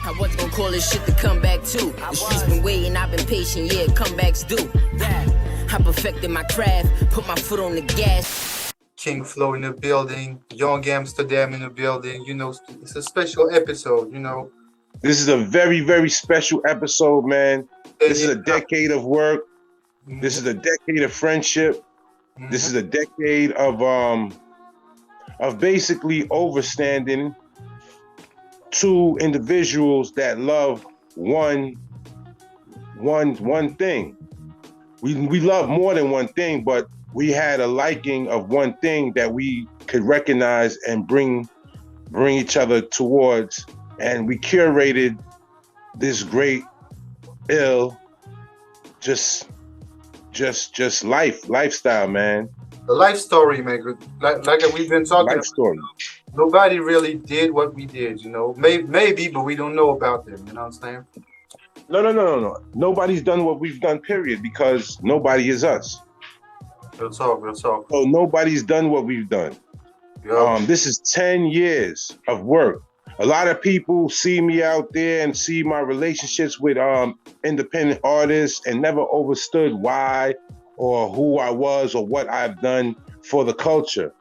I wasn't gonna call this shit to come back too. The streets been waiting, I've been patient, yeah, comebacks do. I perfected my craft, put my foot on the gas. King Flow in the building, Young Amsterdam in the building. You know, it's a special episode, you know. This is a very, very special episode, man. This is a decade of work. This is a decade of friendship. This is a decade of basically overstanding two individuals that love one thing. We love more than one thing, but we had a liking of one thing that we could recognize and bring each other towards, and we curated this great lifestyle, man. The life story, man. Like we've been talking Life about. story. Nobody really did what we did, you know. Maybe, but we don't know about them. You know what I'm saying? No. Nobody's done what we've done, period, because nobody is us. Real talk. So nobody's done what we've done. This is 10 years of work. A lot of people see me out there and see my relationships with independent artists and never understood why or who I was or what I've done for the culture.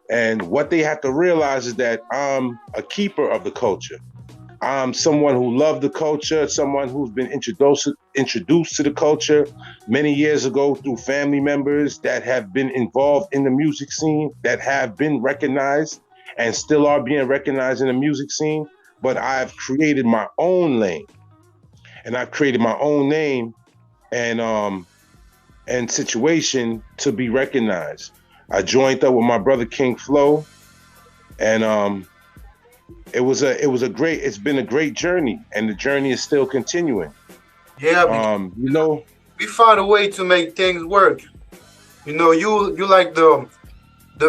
And what they have to realize is that I'm a keeper of the culture. I'm someone who loved the culture, someone who's been introduced to the culture many years ago through family members that have been involved in the music scene, that have been recognized and still are being recognized in the music scene. But I've created my own lane, and I've created my own name and situation to be recognized. I joined up with my brother King Flow, and it's been a great journey, and the journey is still continuing. Yeah, you know, we found a way to make things work. You know, you like the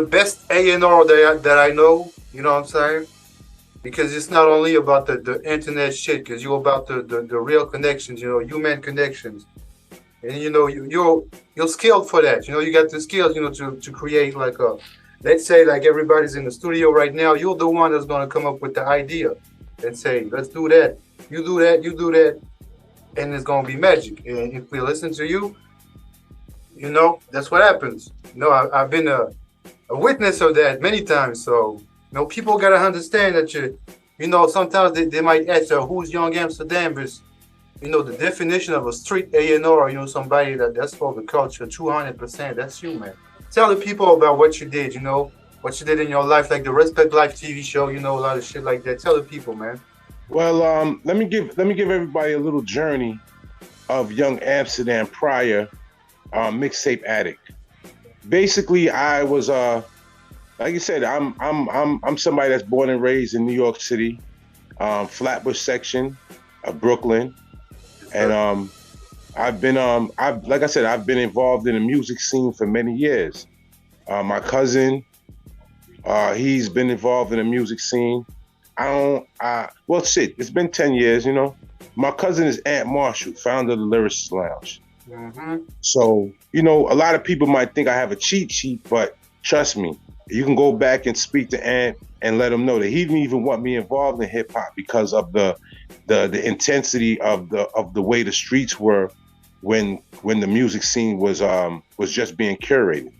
best A&R that I know. You know what I'm saying? Because it's not only about the internet shit, because you're about the real connections. You know, human connections. And you know you're skilled for that. You know, you got the skills, you know, to create like let's say like everybody's in the studio right now. You're the one that's gonna come up with the idea and say, let's do that. You do that, and it's gonna be magic. And if we listen to you, you know, that's what happens. You know, I've been a witness of that many times. So you know, people gotta understand that you know, sometimes they might ask, who's Young Amsterdam? Versus, you know, the definition of a street A&R, you know, somebody that's for the culture, 200%, that's you, man. Tell the people about what you did, you know, what you did in your life, like the Respect Life TV show, you know, a lot of shit like that. Tell the people, man. Well, let me give everybody a little journey of Young Amsterdam prior mixtape Addict. Basically, I was like you said, I'm somebody that's born and raised in New York City, Flatbush section of Brooklyn. And I've been involved in the music scene for many years. My cousin, he's been involved in the music scene. It's been 10 years, you know. My cousin is Aunt Marshall, founder of the Lyricist Lounge. So, you know, a lot of people might think I have a cheat sheet, but trust me, you can go back and speak to Aunt and let him know that he didn't even want me involved in hip hop because of the intensity of the way the streets were when the music scene was just being curated,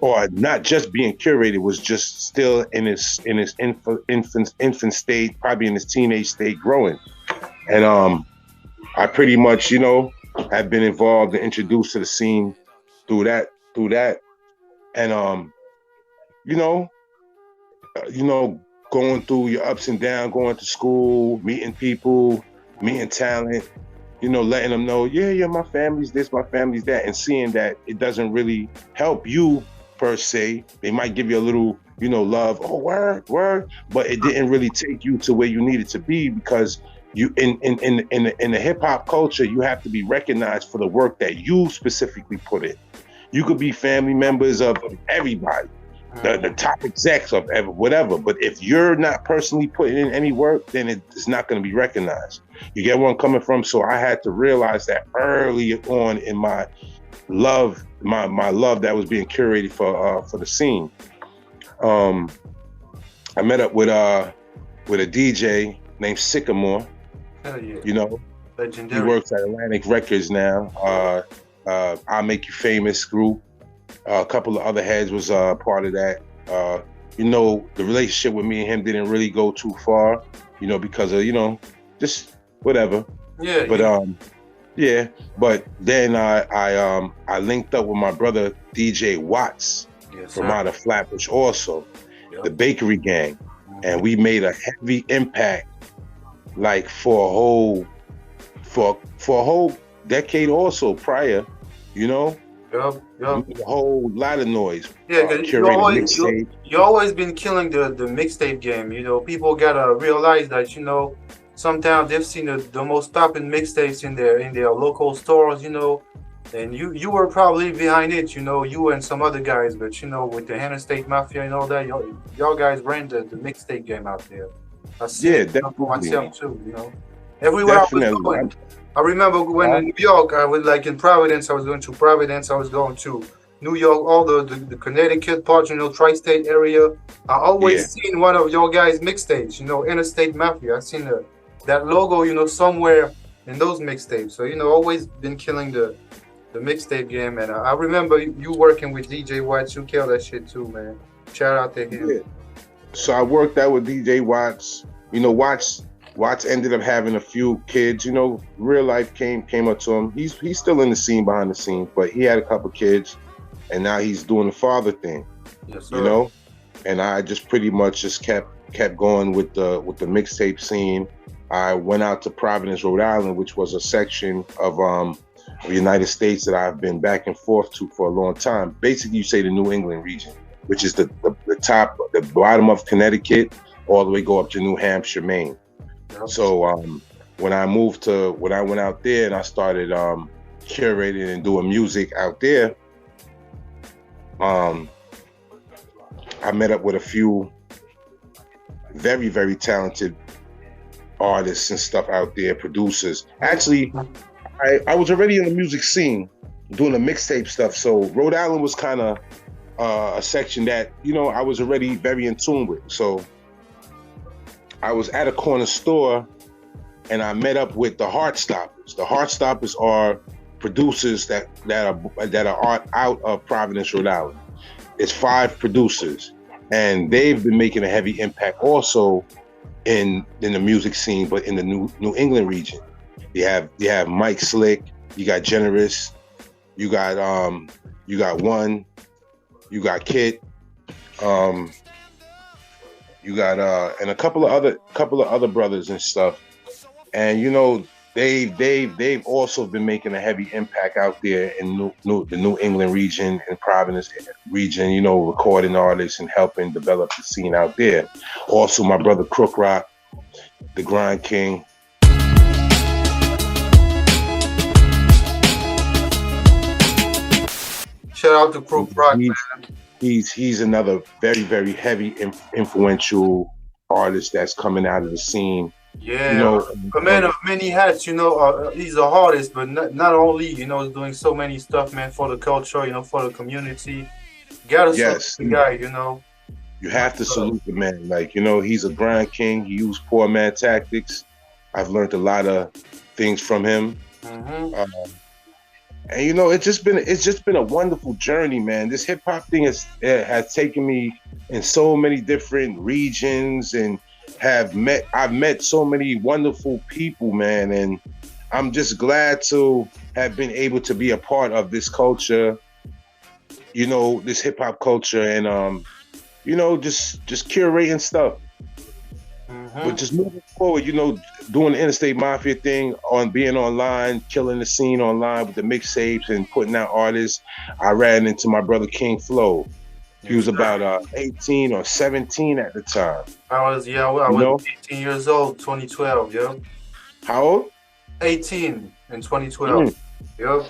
or not just being curated, was just still in its infant state, probably in its teenage state, growing. And I pretty much, you know, have been involved and introduced to the scene through that, and you know, going through your ups and downs, going to school, meeting people, meeting talent, you know, letting them know, yeah, my family's this, my family's that, and seeing that it doesn't really help you per se. They might give you a little, you know, love, oh, word, but it didn't really take you to where you needed to be, because you in the hip hop culture, you have to be recognized for the work that you specifically put in. You could be family members of everybody, the top execs of whatever, but if you're not personally putting in any work, then it's not going to be recognized. You get where I'm coming from? So I had to realize that early on in my love, my love that was being curated for the scene. I met up with a DJ named Sycamore. Hell yeah. You know, he Legendary. works at Atlantic Records now. I'll Make You Famous group. A couple of other heads was part of that. You know, the relationship with me and him didn't really go too far, you know, because of, you know, just whatever. Yeah, But yeah. yeah. But then I linked up with my brother DJ Watts Yes, from sir. out of Flatbush also, the Yep. Bakery Gang. And Mhm. we made a heavy impact like for a whole decade also prior, you know. Yep. We Yep. made a whole lot of noise. Yeah, cause Curated mixtape. you always been killing the mixtape game. You know, people gotta realize that sometimes they've seen the most popping mixtapes in their local stores. And you were probably behind it. You and some other guys, but with the Interstate Mafia and all that, y'all guys ran the mixtape game out there. I've seen Yeah, it for definitely. myself too. Everywhere I was Definitely. going. I remember when in New York, I was like in Providence. I was going to Providence. I was going to New York, all the Connecticut part, tri-state area. I Yeah. always seen one of your guys' mixtapes, Interstate Mafia. I seen that logo, somewhere in those mixtapes. So, always been killing the mixtape game. And I remember you working with DJ Watts. You kill that shit too, man. Shout out to him. Yeah. So I worked out with DJ Watts. You know, Watts ended up having a few kids. You know, real life came up to him. He's still in the scene behind the scenes, but he had a couple kids, and now he's doing the father thing. Yes, sir. You know, and I just pretty much just kept going with the mixtape scene. I went out to Providence, Rhode Island, which was a section of the United States that I've been back and forth to for a long time. Basically, you say the New England region, which is the top, the bottom of Connecticut, all the way go up to New Hampshire, Maine. Yep. So when I went out there and I started curating and doing music out there, I met up with a few very, very talented artists and stuff out there, producers. Actually, I was already in the music scene doing the mixtape stuff. So Rhode Island was kind of a section that, I was already very in tune with. So I was at a corner store and I met up with the Heartstoppers. The Heartstoppers are producers that are out of Providence, Rhode Island. It's 5 producers, and they've been making a heavy impact also in the music scene, but in the New England region. You have Mike Slick, you got Generous, you got One, you got Kit, you got and a couple of other brothers and stuff. And they've also been making a heavy impact out there in the New England region and Providence region, recording artists and helping develop the scene out there. Also, my brother Crook Rock, the Grind King. Shout out to Crook Rock, man. He's another very, very heavy, influential artist that's coming out of the scene. Yeah, a man of many hats. He's an artist, but not only he's doing so many stuff, man, for the culture, for the community. Gotta salute the guy, You have to salute the man. Like, he's a grind king. He used poor man tactics. I've learned a lot of things from him. Mm-hmm. And it's just been a wonderful journey, man. This hip hop thing has taken me in so many different regions and I've met so many wonderful people, man, and I'm just glad to have been able to be a part of this culture, this hip hop culture, and just curating stuff. Mm-hmm. But just moving forward, doing the Interstate Mafia thing, on being online, killing the scene online with the mixtapes and putting out artists. I ran into my brother King Flo. He was about 18 or 17 at the time. I was 18 years old, 2012, yeah. How old? 18 in 2012. Yep.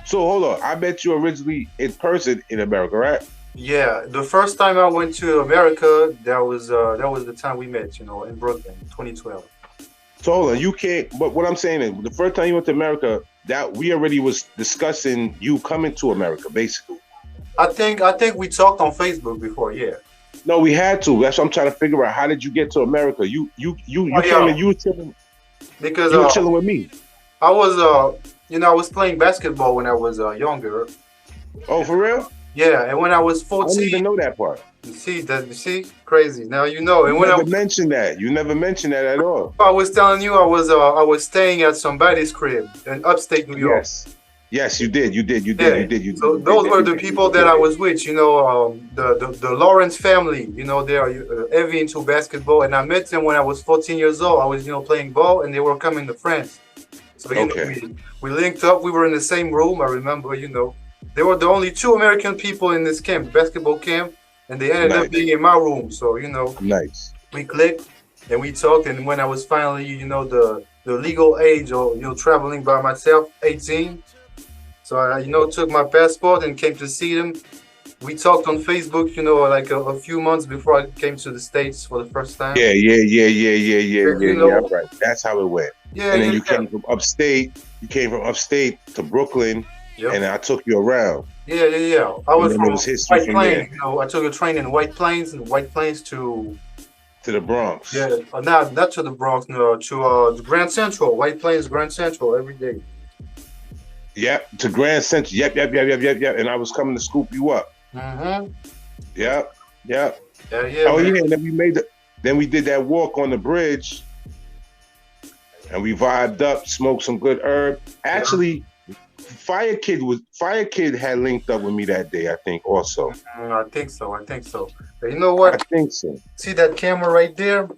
So hold on, I met you originally in person in America, right? Yeah, the first time I went to America, that was the time we met, in Brooklyn, 2012. So hold on, you can't. But what I'm saying is, the first time you went to America, that we already was discussing you coming to America, basically. I think we talked on Facebook before, yeah. No, we had to. That's what I'm trying to figure out. How did you get to America? You came and you were telling. because You were chilling with me. I was I was playing basketball when I was younger. Oh, for real? Yeah, and when I was I didn't 14, even know that part. you see, crazy. Now you know. And You when never mentioned that. You never mentioned that at all. I was telling you, I was staying at somebody's crib in upstate New York. Yes. Yes, you did. You did. You Yeah. did. You did. You So did. those were the people that I was with. The Lawrence family. They are heavy into basketball, and I met them when I was 14 years old. I was playing ball, and they were coming to France. So we linked up. We were in the same room. I remember. They were the only two American people in this camp, basketball camp, and they ended up being in my room. So nice. We clicked and we talked. And when I was finally, the legal age of traveling by myself, 18. So I, took my passport and came to see them. We talked on Facebook, like a few months before I came to the States for the first time. Yeah. Right. That's how it went. Yeah. And then you came from upstate. You came from upstate to Brooklyn, and I took you around. Yeah. I was from White Plains. I took a train in White Plains to the Bronx. Yeah, not to the Bronx. No, to Grand Central, White Plains, Grand Central every day. Yep, to Grand Central. Yep. And I was coming to scoop you up. Mm-hmm. Yep. Yeah. Oh man. yeah, and then we did that walk on the bridge, and we vibed up, smoked some good herb. Actually, Fire Kid had linked up with me that day, I think, also. I think so. But you know what? I think so. See that camera right there?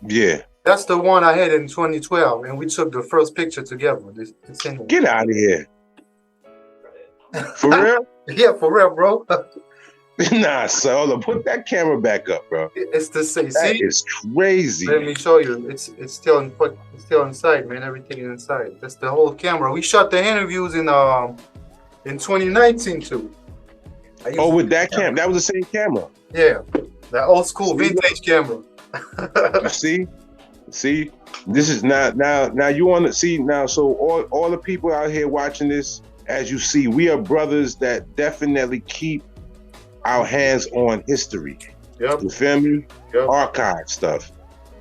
Yeah. That's the one I had in 2012, and we took the first picture together. Get out of here. For real? Yeah, for real, bro. Nah, so put that camera back up, bro. It's the same. That is crazy. Let me show you. It's still inside, man. Everything is inside. That's the whole camera. We shot the interviews in 2019 too. Oh, with that camera? That was the same camera. Yeah, that old school vintage camera. See, this is now you want to see now. So all the people out here watching this, as you see, we are brothers that definitely keep our hands on history. Yep. You feel me? Yep. Archive stuff.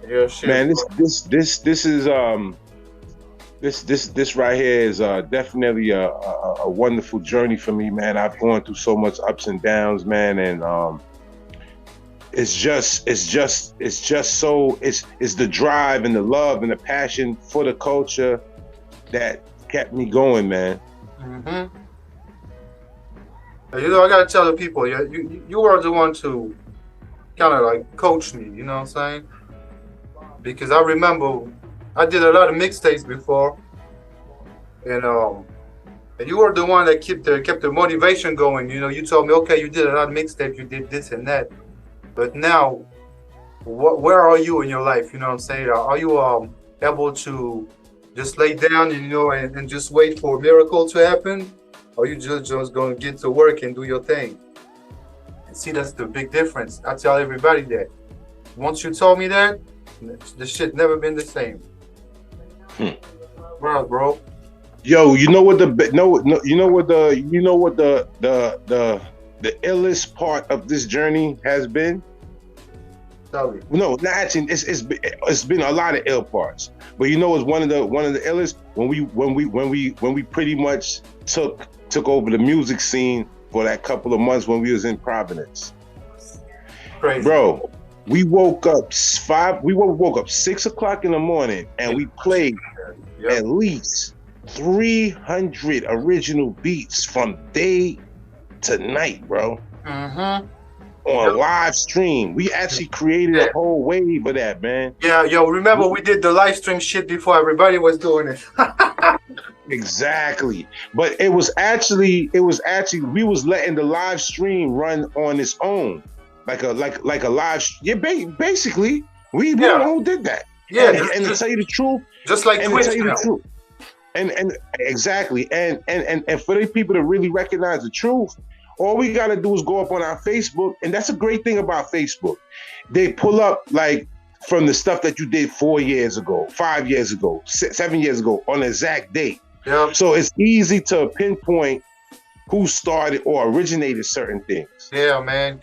Yeah, shit. Man, this is this right here is definitely a wonderful journey for me, man. I've gone through so much ups and downs, man, and it's the drive and the love and the passion for the culture that kept me going, man. Mm-hmm. I gotta tell the people, you were the one to kind of like coach me, you know what I'm saying? Because I remember I did a lot of mixtapes before, and you were the one that kept the motivation going. You told me, okay, you did a lot of mixtapes, you did this and that, but now, where are you in your life? You know what I'm saying? Are you able to just lay down, and just wait for a miracle to happen? Or you just gonna get to work and do your thing? And see, that's the big difference. I tell everybody that. Once you told me that, the shit never been the same. Bro. Yo, you know what the illest part of this journey has been? Tell me. No, not actually. It's been a lot of ill parts, but it's one of the illest when we pretty much took over the music scene for that couple of months when we was in Providence. Crazy. Bro, we woke up 6 o'clock in the morning and we played at least 300 original beats from day to night, bro. Mm-hmm. On live stream. We actually created a whole wave of that, man. Yeah, remember we did the live stream shit before everybody was doing it. Exactly. But it was actually we was letting the live stream run on its own. Like a live basically we the one who did that. Yeah. And to tell you the truth, just like Twitch now. And exactly. And for the people to really recognize the truth, all we got to do is go up on our Facebook. And that's a great thing about Facebook. They pull up like from the stuff that you did 4 years ago, 5 years ago, 7 years ago on the exact date. Yeah. So it's easy to pinpoint who started or originated certain things. Yeah, man.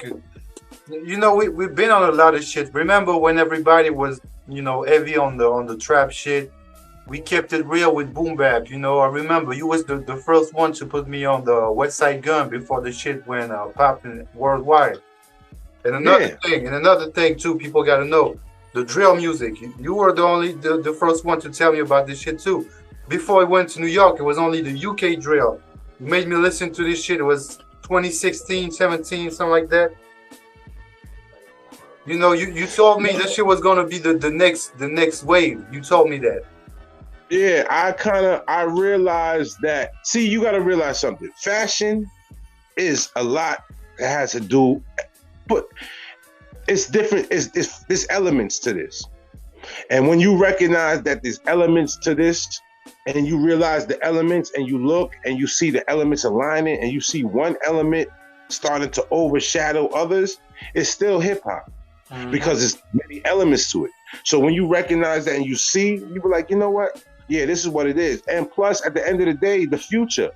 We've been on a lot of shit. Remember when everybody was, you know, heavy on the trap shit. We kept it real with boom bap. You know, I remember you was the first one to put me on the West Side Gun before the shit went popping worldwide. Yeah. And another thing too, people gotta know the drill music. You were the first one to tell me about this shit too. Before I went to New York, it was only the UK drill. You made me listen to this shit. It was 2016, 17, something like that. You know, you told me this shit was gonna be the next wave. You told me that. Yeah, I realized that. See, you got to realize something. Fashion is a lot that has to do, but it's different. There's elements to this, and when you recognize that there's elements to this, and you realize the elements, and you look and you see the elements aligning, and you see one element starting to overshadow others, it's still hip hop because there's many elements to it. So when you recognize that and you see, you be like, you know what? Yeah, this is what it is. And plus, at the end of the day, the future.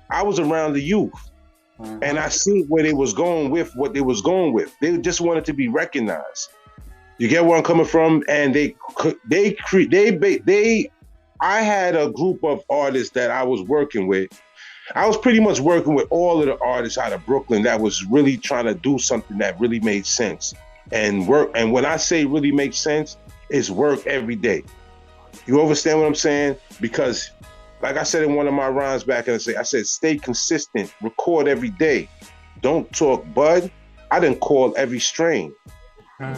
I was around the youth, and I see where they was going with what they was going with. They just wanted to be recognized. You get where I'm coming from? And I had a group of artists that I was working with. I was pretty much working with all of the artists out of Brooklyn that was really trying to do something that really made sense and work. And when I say really makes sense, it's work every day. You understand what I'm saying? Because, like I said in one of my rhymes back in the day, I said, stay consistent, record every day. Don't talk bud. I done called every strain.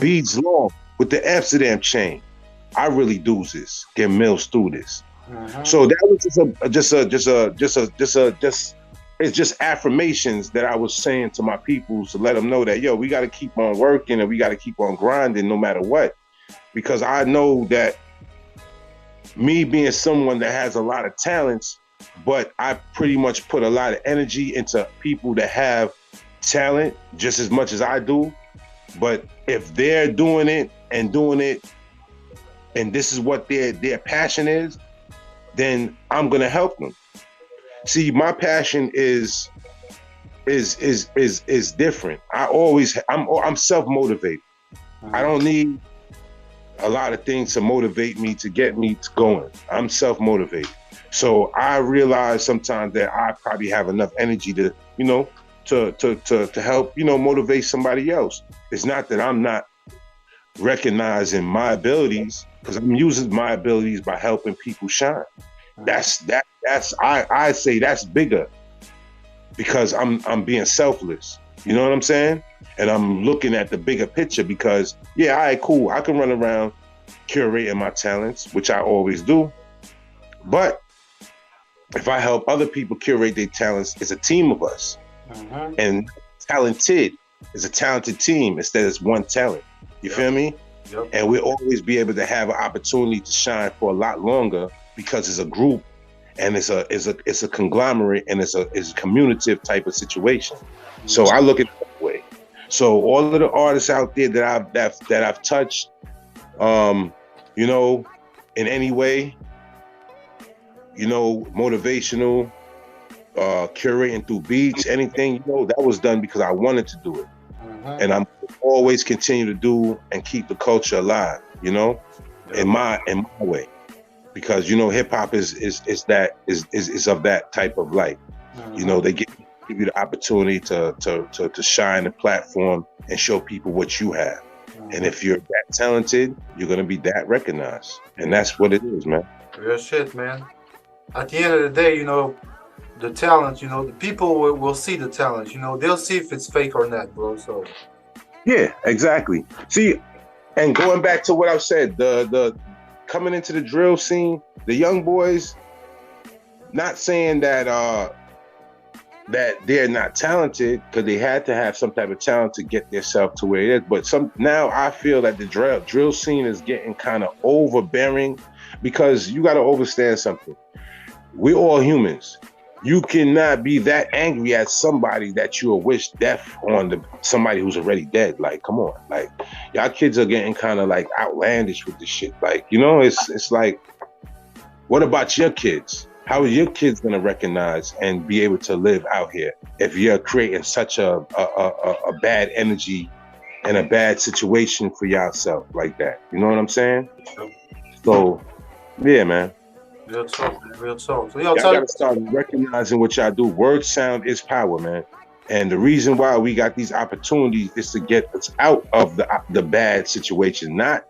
Beads long with the Amsterdam chain. I really do this. Get mills through this. So that was it's just affirmations that I was saying to my people to let them know that, yo, we got to keep on working and we got to keep on grinding no matter what. Because I know that me being someone that has a lot of talents, but I pretty much put a lot of energy into people that have talent just as much as I do. But if they're doing it, and this is what their passion is, then I'm gonna help them. See, my passion is different. I'm self-motivated. I don't need a lot of things to motivate me to get me going. I'm self-motivated. So I realize sometimes that I probably have enough energy to, to help, motivate somebody else. It's not that I'm not recognizing my abilities, because I'm using my abilities by helping people shine. I say that's bigger because I'm being selfless. You know what I'm saying? And I'm looking at the bigger picture because, yeah, all right, cool. I can run around curating my talents, which I always do. But if I help other people curate their talents, it's a team of us. And talented is a talented team instead of one talent. You feel me? Yep. And we'll always be able to have an opportunity to shine for a lot longer because it's a group and it's a conglomerate and it's a communicative type of situation. So I look at it that way. So all of the artists out there that I've touched, in any way, motivational, curating through beats, anything, that was done because I wanted to do it. And I'm always continue to do and keep the culture alive, in my way. Because hip hop is of that type of light. They give you the opportunity to shine a platform and show people what you have. And if you're that talented, you're gonna be that recognized. And that's what it is, man. Real shit, man. At the end of the day, the talent, the people will see the talent, they'll see if it's fake or not, bro. So yeah, exactly. See, and going back to what I said, the coming into the drill scene, the young boys, not saying that they're not talented, because they had to have some type of talent to get themselves to where it is. But now I feel that the drill scene is getting kind of overbearing, because you got to understand something. We're all humans. You cannot be that angry at somebody that you will wish death on somebody who's already dead. Like, come on. Like, y'all kids are getting kind of like outlandish with this shit. Like, it's like, what about your kids? How are your kids gonna recognize and be able to live out here if you're creating such a bad energy in a bad situation for yourself like that. You know what I'm saying? So, yeah, man. Real talk, man. Real talk. So, yo, Y'all tell gotta start recognizing what y'all do. Word sound is power, man. And the reason why we got these opportunities is to get us out of the bad situation, not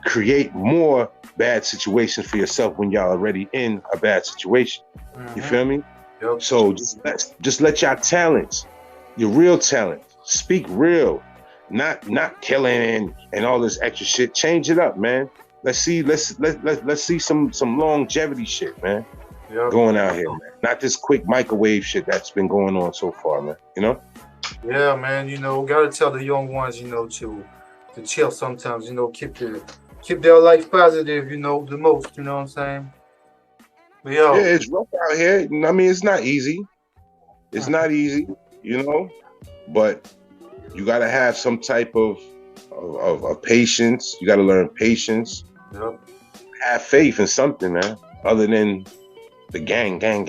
create more bad situations for yourself when y'all already in a bad situation. You feel me? Yep. So just let y'all talents, your real talent, speak real, not killing and all this extra shit. Change it up, man. Let's see some longevity shit, man. Yep. Going out here, man. Not this quick microwave shit that's been going on so far, man. You know? Yeah, man. You know, gotta tell the young ones, you know, to chill sometimes. You know, keep their life positive. You know, the most. You know what I'm saying? But yo, yeah, it's rough out here. I mean, it's not easy. It's not easy, you know. But you gotta have some type of patience. You gotta learn patience. Yep. Have faith in something, man. Other than the gang. And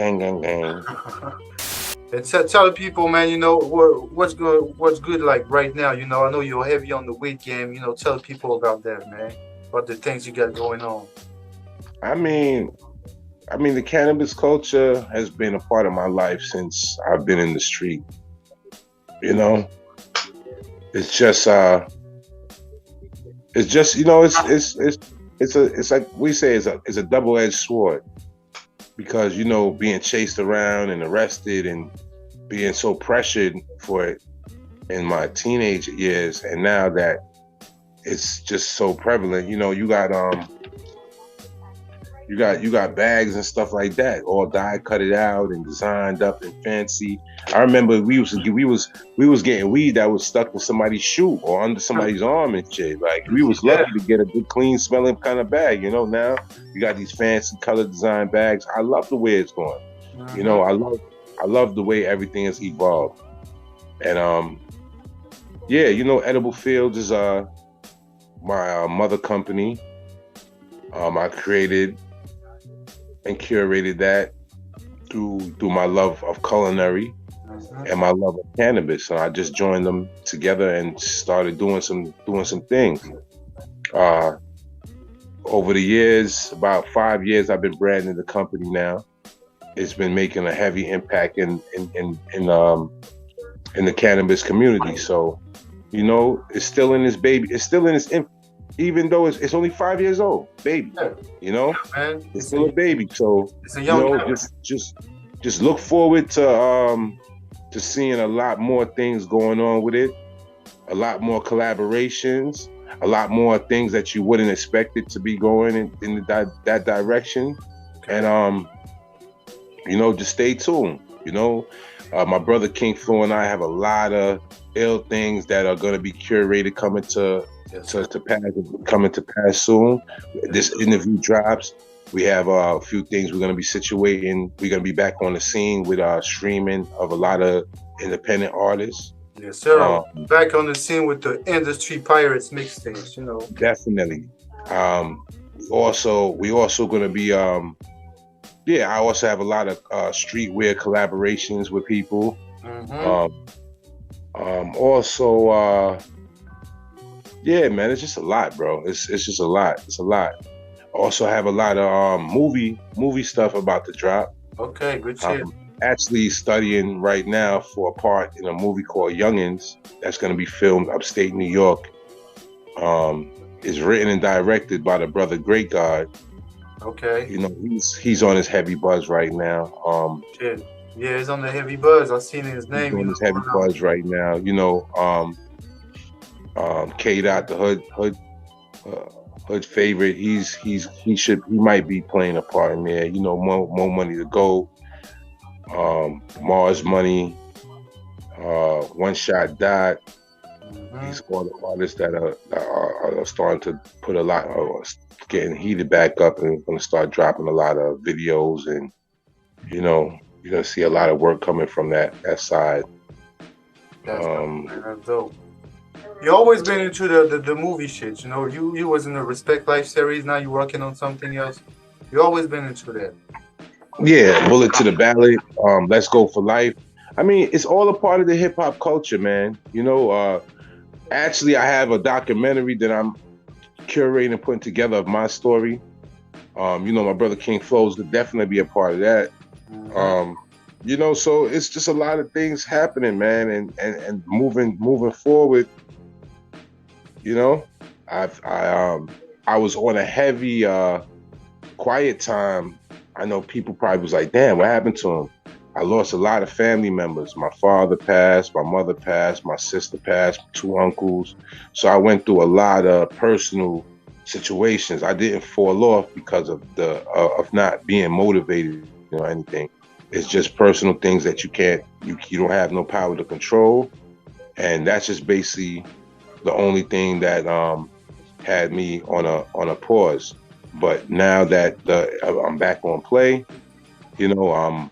tell the people, man, you know, what's good like right now. You know, I know you're heavy on the weed game. You know, tell people about that, man. About the things you got going on. I mean, the cannabis culture has been a part of my life since I've been in the street. You know, it's just you know, it's like we say, it's a double-edged sword, because you know, being chased around and arrested and being so pressured for it in my teenage years, and now that it's just so prevalent, you know, you got bags and stuff like that, all die cut it out and designed up and fancy. I remember we was getting weed that was stuck in somebody's shoe or under somebody's arm and shit. Like, we was lucky to get a good, clean smelling kind of bag. You know, now you got these fancy color design bags. I love the way it's going. You know, I love the way everything has evolved. And yeah, you know, Edible Fields is my mother company. I created and curated that through my love of culinary and my love of cannabis. So I just joined them together and started doing some things. Over the years, about 5 years, I've been branding the company now. It's been making a heavy impact in the cannabis community. So, you know, it's still in its baby. It's still in its even though it's only 5 years old, baby. You know, it's still a baby. So, you know, just look forward to seeing a lot more things going on with it, a lot more collaborations, a lot more things that you wouldn't expect it to be going in that direction. And you know, just stay tuned. You know, my brother King Flo and I have a lot of ill things that are going to be curated coming to pass soon. This interview drops. We have a few things we're going to be situating. We're going to be back on the scene with streaming of a lot of independent artists. Yes, sir. Back on the scene with the Industry Pirates mixtapes, you know. Definitely. We also going to be I also have a lot of streetwear collaborations with people. Yeah, man, it's just a lot, bro. It's just a lot. It's a lot. Also have a lot of movie stuff about to drop. Okay, good shit. I'm actually studying right now for a part in a movie called Youngins that's going to be filmed upstate New York. It's written and directed by the brother Great God. Okay. You know, he's on his heavy buzz right now. Shit. Yeah, he's on the heavy buzz. I've seen his name. He's on his heavy buzz right now. You know, K Dot, the hood favorite. He might be playing a part in there. You know, more money to go. Mars Money, One Shot Dot. These all the artists that are starting to put a lot of getting heated back up and going to start dropping a lot of videos, and you know, you're going to see a lot of work coming from that side. That's dope. You always been into the movie shit, you know. You was in the Respect Life series. Now you're working on something else. You always been into that. Yeah, Bullet to the Ballot. Let's Go for Life. I mean, it's all a part of the hip hop culture, man. You know, Actually, I have a documentary that I'm curating and putting together of my story. My brother King Flows would definitely be a part of that. Mhm. So it's just a lot of things happening, man, and moving forward. You know, I was on a heavy quiet time. I know people probably was like, damn, what happened to him? I lost a lot of family members. My father passed, my mother passed, my sister passed, 2 uncles. So I went through a lot of personal situations. I didn't fall off because of the of not being motivated or anything. It's just personal things that you don't have no power to control, and that's just basically the only thing that had me on a pause. But now that I'm back on play, you know, I'm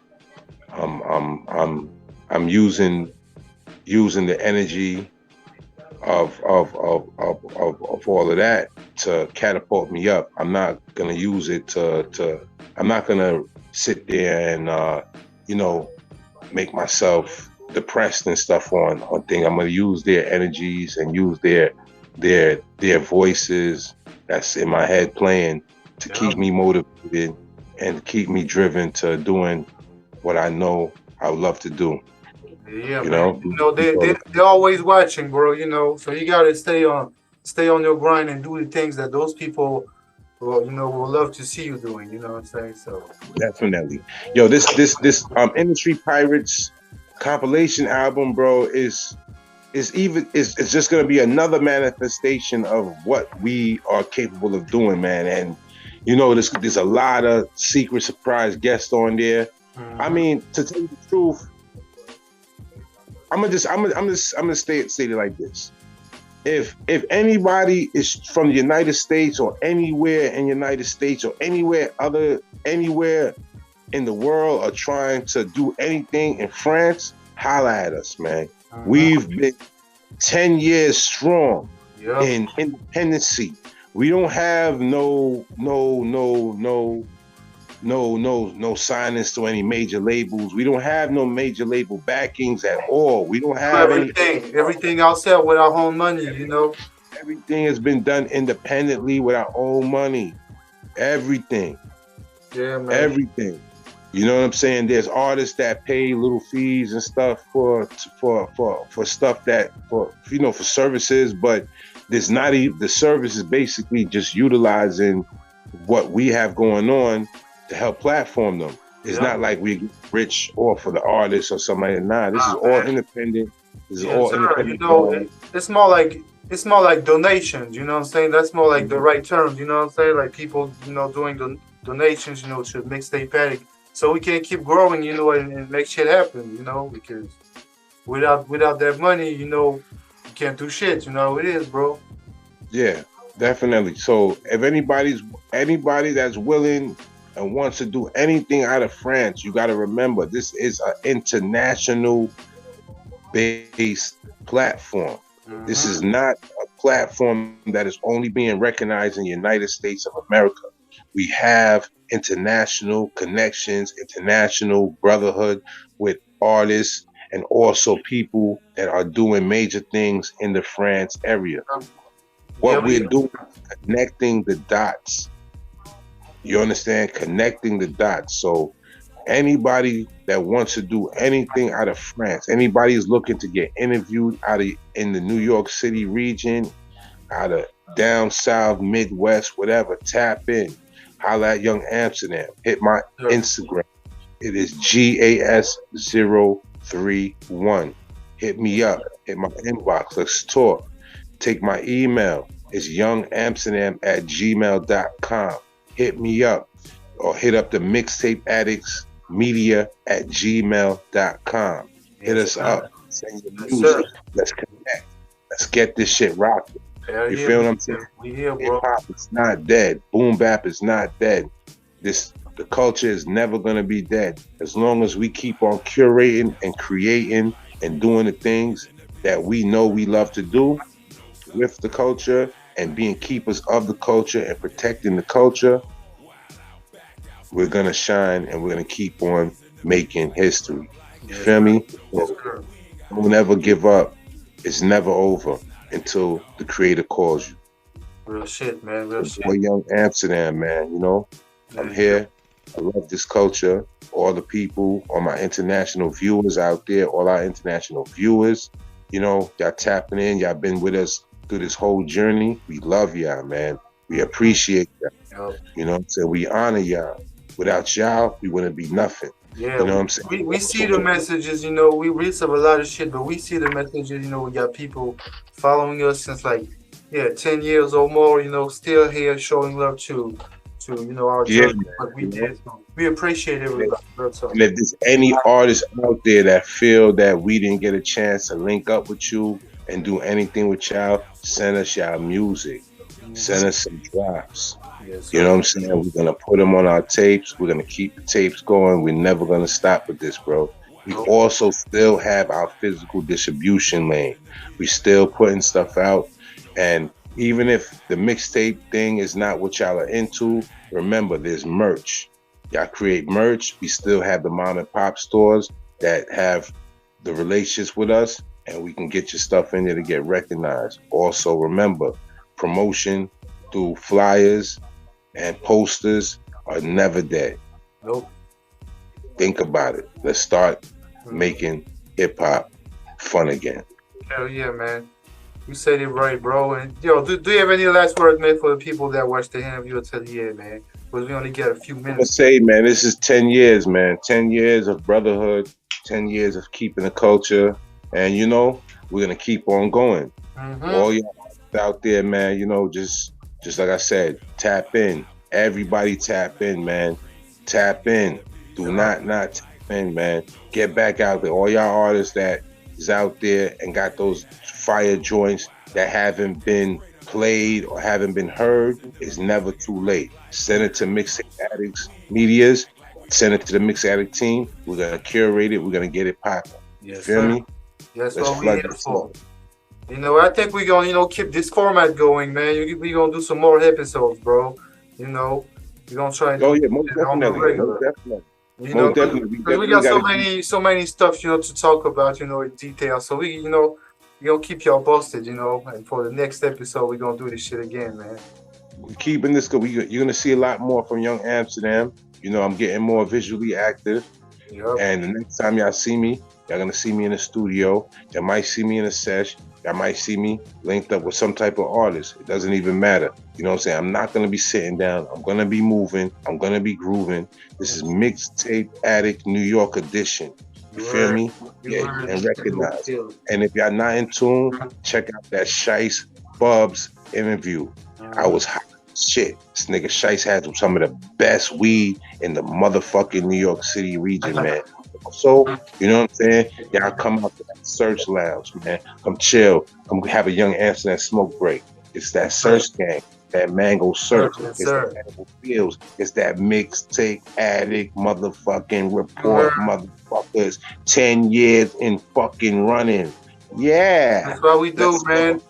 I'm I'm I'm using the energy of all of that to catapult me up. I'm not gonna use it to I'm not gonna sit there and make myself depressed and stuff on thing. I'm gonna use their energies and use their voices that's in my head playing to keep me motivated and keep me driven to doing what I know I would love to do. Yeah, You man. know, They're always watching, bro. So you gotta stay on your grind and do the things that those people will love to see you doing. You know what I'm saying? So definitely. Yo, this Industry Pirates compilation album, bro, is just gonna be another manifestation of what we are capable of doing, man. And there's a lot of secret surprise guests on there. I mhm. mean, to tell you the truth, I'm gonna state it like this. If anybody is from the United States or anywhere in the United States or anywhere in the world are trying to do anything in France, holla at us, man. We've been 10 years strong Yep. in independency. We don't have no signings to any major labels. We don't have no major label backings at all. We don't Do have any. everything ourselves with our own money. Everything has been done independently with our own money. Everything. Yeah, man. Everything. You know what I'm saying? There's artists that pay little fees and stuff for stuff that for services, but there's not even the service is basically just utilizing what we have going on to help platform them. It's Yep. not like we get rich off of the artists or something like that. Nah, this is Ah, all man. independent. This is Yes, all sir. independent. It's more like donations. You know what I'm saying? That's more like the right term. You know what I'm saying? Like people, doing donations. To Mixtape Addict, so we can keep growing. And make shit happen. Because without that money, you can't do shit. You know how it is, bro. Yeah, definitely. So if anybody that's willing and wants to do anything out of France, you got to remember this is an international based platform. This is Mm-hmm. not a platform that is only being recognized in the United States of America. We have international connections, international brotherhood with artists and also people that are doing major things in the France area. Yeah, What we're doing is connecting the dots. You understand? Connecting the dots. So anybody that wants to do anything out of France, anybody is looking to get interviewed in the New York City region, out of down south, Midwest, whatever, tap in. Holla at Young Amsterdam. Hit my sure. Instagram. It is GAS031. Hit me up. Hit my inbox. Let's talk. Take my email. It's youngamsterdam@gmail.com. Hit me up or hit up the Mixtape Addicts media@gmail.com. Hit Yes, us sir. up. Send your Yes, music. sir. Let's connect. Let's get this shit rocking. Hell You yeah, feel what I'm saying? we here, Hip bro. hop is not dead. Boom bap is not dead. The culture is never gonna be dead as long as we keep on curating and creating and doing the things that we know we love to do with the culture and being keepers of the culture and protecting the culture. We're gonna shine and we're gonna keep on making history. You Yes, feel sir. me? Yes, So sir. don't ever give up. It's never over. until the creator calls you. Real shit, man. Real shit. Boy, Young Amsterdam, man. You know, I'm here. I love this culture. All the people, all my international viewers out there, all our international viewers, you know, y'all tapping in. Y'all been with us through this whole journey. We love y'all, man. We appreciate y'all. You know what I'm saying? We honor y'all. Without y'all, we wouldn't be nothing. Yeah, you know what I'm saying? We see the messages, you know, we read some a lot of shit, but we see the messages, you know, we got people following us since like 10 years or more, you know, still here showing love to you know, our journey, what we did. So we appreciate everybody. And if there's any artists out there that feel that we didn't get a chance to link up with you and do anything with y'all, send us y'all music. Send us some drops. Yes, you know what I'm saying? We're gonna put them on our tapes. We're gonna keep the tapes going. We're never gonna stop with this, bro. We also still have our physical distribution lane. We still putting stuff out. And even if the mixtape thing is not what y'all are into, remember there's merch. Y'all create merch. We still have the mom and pop stores that have the relationships with us, and we can get your stuff in there to get recognized. Also, remember, promotion through flyers and posters are never dead. Nope. Think about it. Let's start making hip hop fun again. Hell yeah, man. You said it right, bro. And yo, do you have any last words, man, for the people that watched the interview until the end, man? Because we only get a few minutes. I'm gonna say, man, this is 10 years, man. 10 years of brotherhood, 10 years of keeping the culture, and you know, we're gonna keep on going. All y'all out there, man, you know, just like I said, tap in. Everybody tap in, man. Tap in. Do not tap in, man. Get back out there. All y'all artists that is out there and got those fire joints that haven't been played or haven't been heard, it's never too late. Send it to Mixtape Addicts Medias. Send it to the Mix Addict team. We're gonna curate it. We're gonna get it popping. Yes, Feel me? That's what we're here for. You know, I think we're gonna, you know, keep this format going, man. We're gonna do some more episodes, bro. You know, we're gonna try and most definitely. You know, because we got so many stuff, you know, to talk about, you know, in detail. So we, you know, we're gonna keep y'all posted, you know, and for the next episode, we're gonna do this shit again, man. We're keeping this good. You're gonna see a lot more from Young Amsterdam. You know, I'm getting more visually active. And the next time y'all see me, y'all gonna see me in the studio. Y'all might see me in a sesh. Y'all might see me linked up with some type of artist. It doesn't even matter. You know what I'm saying? I'm not gonna be sitting down. I'm gonna be moving. I'm gonna be grooving. This is Mixtape Addict New York edition. You feel me? Yeah, and recognize. And if y'all not in tune, check out that Shice Bubs interview. I was hot as shit. This nigga Shice had some of the best weed in the motherfucking New York City region, man. So, you know what I'm saying? Y'all come out to that Search Lounge, man. Come chill. Come have a Young Amsterdam smoke break. It's that Search gang, that Mango Search. It's that Mango Fields. It's that Mixtape Addict motherfucking report, motherfuckers. 10 years in fucking running. Yeah. That's what we do, man.